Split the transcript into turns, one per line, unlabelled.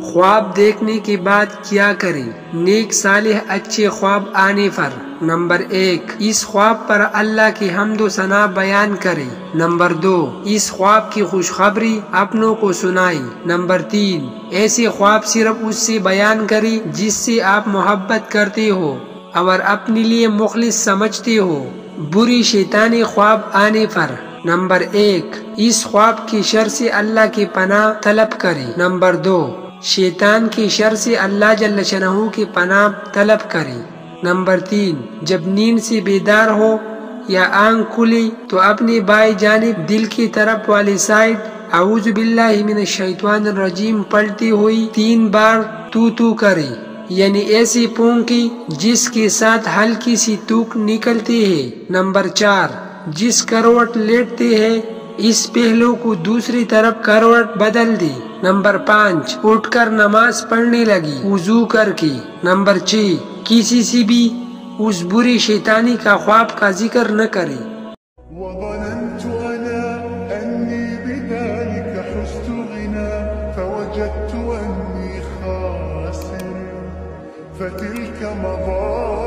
خواب دیکھنے کے بعد کیا کریں؟ نیک صالح اچھے خواب آنے پر نمبر 1 اس خواب پر اللہ کی حمد و ثنا بیان کریں۔ نمبر 2 اس خواب کی خوشخبری اپنوں کو سنائی۔ نمبر 3 ایسے خواب صرف اس سے بیان کریں جس سے آپ محبت کرتے ہو اور اپنے لیے مخلص سمجھتے ہو۔ بری شیطانی خواب آنے پر نمبر 1 اس خواب کی شر سے اللہ کی پناہ طلب کریں۔ نمبر 2 شیطان کی شر سے اللہ جل شانہ کی پناہ طلب کریں۔ نمبر 3 جب نیند سے بیدار ہو یا آنکھ کھلی تو اپنی بائیں جانب دل کی طرف والی سائڈ اعوذ باللہ من الشیطان الرجیم پڑھتی ہوئی 3 بار تو کریں، یعنی ایسی پھونکی جس کے ساتھ ہلکی سی تھوک نکلتی ہے۔ نمبر 4 جس کروٹ لیٹتے ہیں اس پہلو کو دوسری طرف کروٹ بدل دی۔ نمبر 5 اٹھ کر نماز پڑھنے لگی وضو کر کے۔ نمبر 6 کسی سے بھی اس بری شیطانی کا خواب کا ذکر نہ کرے۔
وظننت أنا أني بذلك حزت غنى فوجدت أني خاسر فتلك مظاهر